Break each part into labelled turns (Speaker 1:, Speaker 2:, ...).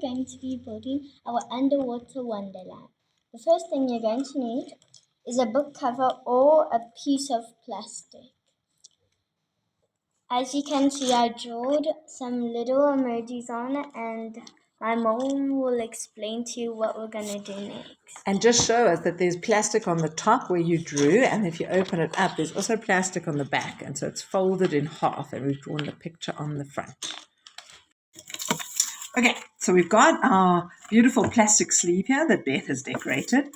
Speaker 1: going to be building our underwater wonderland. The first thing you're going to need is a book cover or a piece of plastic. As you can see, I drew some little emojis on it, and my mom will explain to you what we're going to do next.
Speaker 2: And just show us that there's plastic on the top where you drew, and if you open it up, there's also plastic on the back, and so it's folded in half, and we've drawn the picture on the front. Okay, so we've got our beautiful plastic sleeve here that Beth has decorated,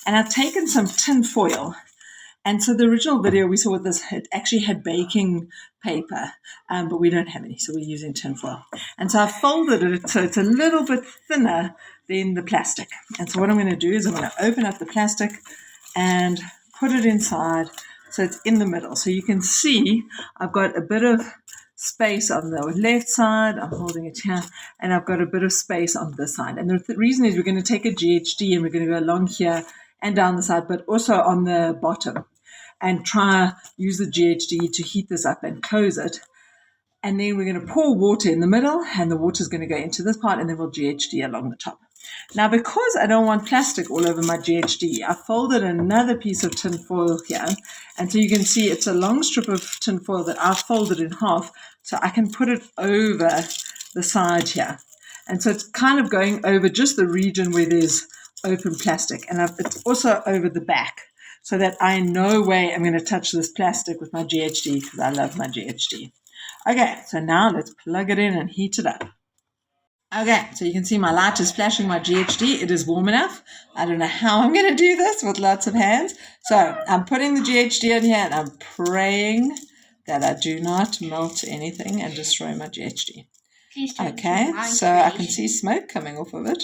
Speaker 2: and I've taken some tin foil. And so the original video we saw with this, it actually had baking paper, but we don't have any, so we're using tin foil. And so I folded it so it's a little bit thinner than the plastic. And so what I'm going to do is I'm going to open up the plastic and put it inside so it's in the middle. So you can see I've got a bit of space on the left side, I'm holding it here, and I've got a bit of space on this side. And the reason is we're going to take a GHD and we're going to go along here and down the side, but also on the bottom, and try use the GHD to heat this up and close it. And then we're going to pour water in the middle, and the water is going to go into this part, and then we'll GHD along the top. Now, because I don't want plastic all over my GHD, I folded another piece of tin foil here. And so you can see it's a long strip of tin foil that I've folded in half, so I can put it over the side here. And so it's kind of going over just the region where there's open plastic. And it's also over the back, so that I in no way I'm going to touch this plastic with my GHD, because I love my GHD. Okay, so now let's plug it in and heat it up. Okay, so you can see my light is flashing my GHD. It is warm enough. I don't know how I'm going to do this with lots of hands. So I'm putting the GHD in here, and I'm praying that I do not melt anything and destroy my GHD. Okay, so I can see smoke coming off of it.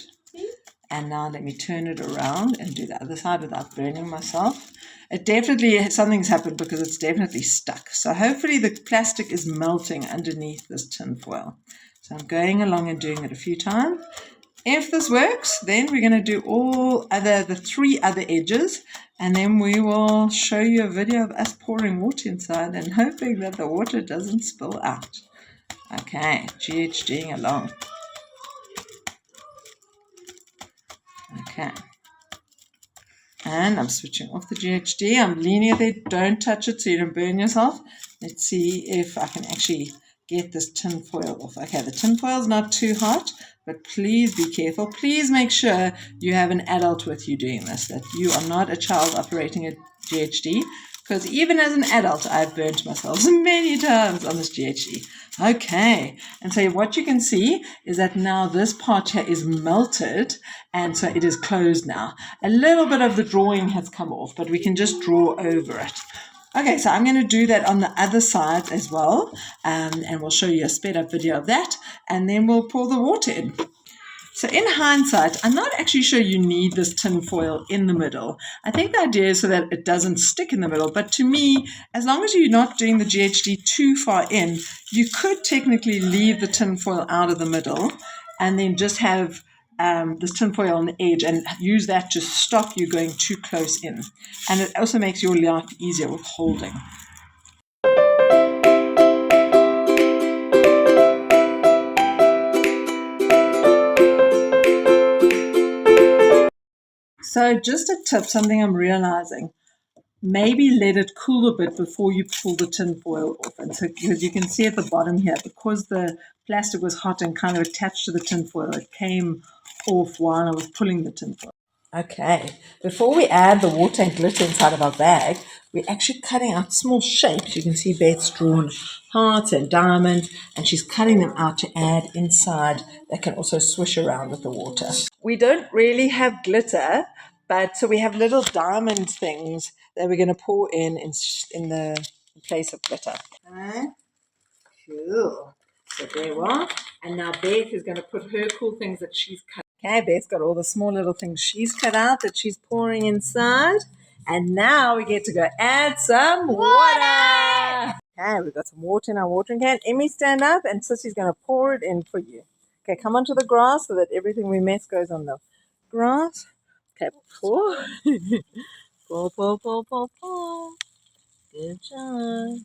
Speaker 2: And now let me turn it around and do the other side without burning myself. It definitely, something's happened because it's definitely stuck. So hopefully the plastic is melting underneath this tin foil. So I'm going along and doing it a few times. If this works, then we're going to do the 3 other edges, and then we will show you a video of us pouring water inside and hoping that the water doesn't spill out. Okay, GHDing along. Okay. And I'm switching off the GHD. I'm leaning it there. Don't touch it so you don't burn yourself. Let's see if I can actually get this tin foil off. Okay, the tin foil is not too hot, but please be careful. Please make sure you have an adult with you doing this, that you are not a child operating a GHD, because even as an adult, I've burnt myself many times on this GHD. Okay, and so what you can see is that now this part here is melted, and so it is closed now. A little bit of the drawing has come off, but we can just draw over it. Okay, so I'm going to do that on the other side as well, and we'll show you a sped up video of that, and then we'll pour the water in. So in hindsight, I'm not actually sure you need this tin foil in the middle. I think the idea is so that it doesn't stick in the middle. But to me, as long as you're not doing the GHD too far in, you could technically leave the tin foil out of the middle and then just have this tin foil on the edge and use that to stop you going too close in. And it also makes your life easier with holding. So just a tip, something I'm realizing, maybe let it cool a bit before you pull the tin foil off. And so, because you can see at the bottom here, because the plastic was hot and kind of attached to the tin foil, it came off while I was pulling the tin foil. Okay, before we add the water and glitter inside of our bag, we're actually cutting out small shapes. You can see Beth's drawn hearts and diamonds, and she's cutting them out to add inside that can also swish around with the water. We don't really have glitter, but so we have little diamond things that we're going to pour in the place of glitter. Okay, cool. So there we are. And now Beth is going to put her cool things that she's cut. Okay, Beth's got all the small little things she's cut out that she's pouring inside. And now we get to go add some water. Okay, we've got some water in our watering can. Emmy, stand up, and Sissy's going to pour it in for you. Okay, come onto the grass so that everything we mess goes on the grass. Okay, pour. Pour, pour, pour, pour, pour. Good job.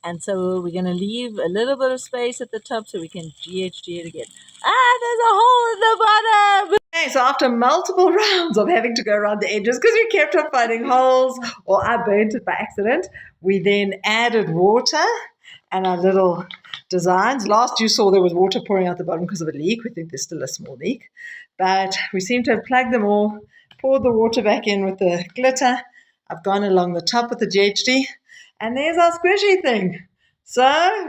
Speaker 2: And so we're going to leave a little bit of space at the top so we can GHG it again. Ah, there's a hole in the bottom! Okay, so after multiple rounds of having to go around the edges because we kept on finding holes or I burnt it by accident, we then added water and our little designs. Last you saw there was water pouring out the bottom because of a leak. We think there's still a small leak. But we seem to have plugged them all, poured the water back in with the glitter. I've gone along the top with the GHD. And there's our squishy thing. So,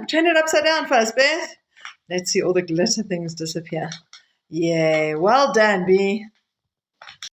Speaker 2: turn it upside down first, Beth. Let's see all the glitter things disappear. Yay. Well done, Bee.